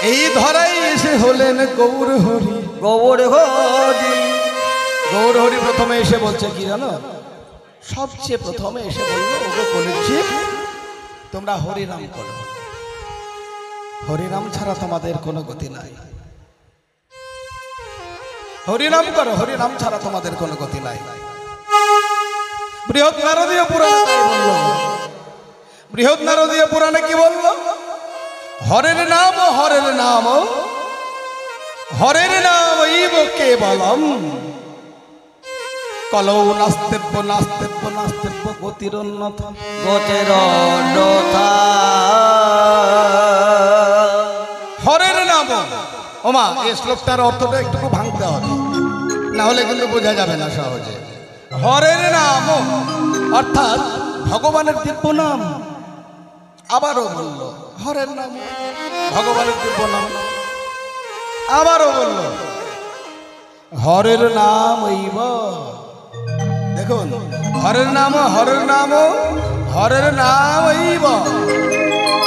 এই ধরাই এসে হলেন গৌর হরি। গৌর হরি গৌর হরি প্রথমে এসে বলছে কি জানো, সবচেয়ে প্রথমে এসে বললো ওকে বলেছি তোমরা হরিনাম করো, হরিনাম ছাড়া তোমাদের কোনো গতি নাই। হরিনাম করো, হরিনাম ছাড়া তোমাদের কোনো গতি নাই। বৃহৎ নারদীয় পুরাণে তাই বলল। বৃহৎ নারদীয় পুরাণে কি বলল? হরের নাম, হরের নাম, হরের নাম ইব কেবলম কলৌ নাস্তেব্য নাস্তেব্য নাস্তেব্য গতিরন্যথা গতিরন্যথা। হরের নাম। ওমা এই শ্লোকটার অর্থটা একটু ভাঙতে হবে, না হলে কিন্তু বোঝা যাবে না সহজে। হরের নাম অর্থাৎ ভগবানের দিব্য নাম। আবারও বলল হরের নাম, ভগবানের দিব্য নাম। আবারও বলল হরের নাম ইব। দেখুন, হরের নাম, হরের নাম, হরের নাম ইব,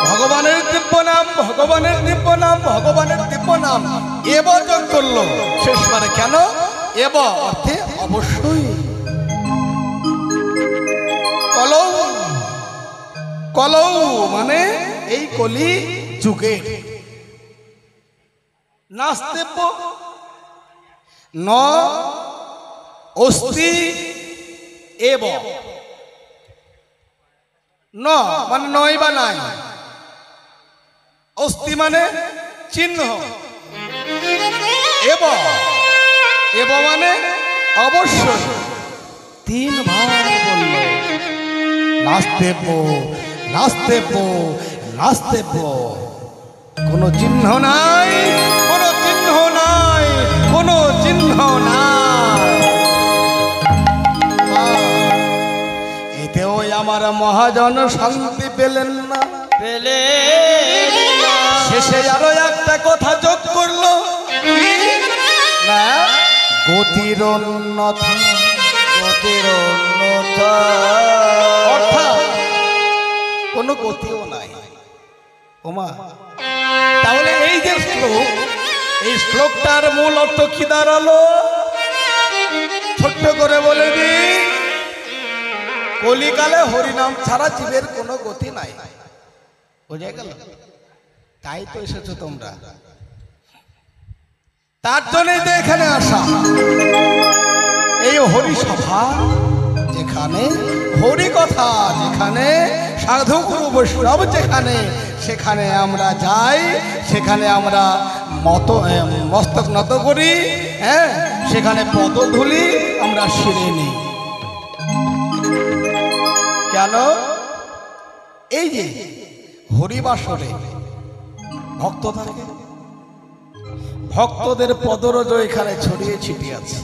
ভগবানের দিব্য নাম, ভগবানের দিব্য নাম, ভগবানের দিব্য নাম। এব যোগ করলো শেষবারে। কেন? এব অর্থে অবশ্যই। কলৌ, কলৌ মানে এই কলি যুগে। নাস্তেব্য ন অস্তি এব, ন মানে নয় বা নাই, অস্তি মানে চিহ্ন, এব, এব মানে অবশ্যই। তিনবার বলল নাস্তেব্য নাস্তেব্য নাস্তেব্য। কোনো চিহ্ন নাই, কোনো চিহ্ন নাই, কোনো চিহ্ন নাই। এতেও আমার মহাজন শান্তি পেলেন না। শেষে আরো একটা কথা যোগ করলো, না গতিরন্যথা। গতিরন্যথা অর্থাৎ কোনো গতিও নাই। ওমা তাহলে এই যে শ্লোক, এই শ্লোকটার মূল অর্থ কি দাঁড়ালো? ছোট্ট করে বলে দি, কলিকালে হরিনাম ছাড়া জীবের কোনো গতি নাই। বুঝে গেল? তাই তো এসেছো তোমরা, তার জন্যই তো এখানে আসা। এই হরিসভা যেখানে, হরি কথা যেখানে, সাধু গুরু বৈষ্ণব যেখানে, সেখানে আমরা যাই, সেখানে আমরা মস্তক নত করি, হ্যাঁ, সেখানে পদধূলি আমরা শিরে নিই। কেন? এই যে হরিবাসরে ভক্ত থাকে, ভক্তদের পদরজ এখানে ছড়িয়ে ছিটিয়ে আছে।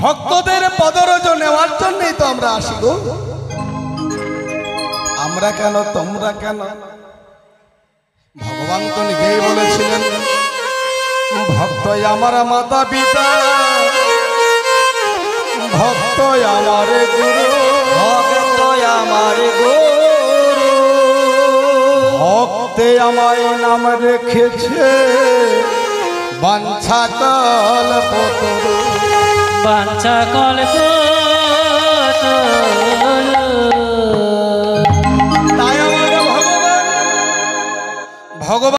ভক্তদের পদরজ নেওয়ার জন্যই তো আমরা আসি গো। আমরা কেন, তোমরা কেন? ভগবান তো নিজেই বলেছিলেন ভক্ত আমার মাতা পিতা, ভক্ত আমার গুরু, ভক্ত আমার গুরু। ভক্তে আমায় নাম রেখেছে বাঞ্ছা কল্পতরু। বাঞ্ছা কল্পতরু। তাই আমার ভগবান, ভগবান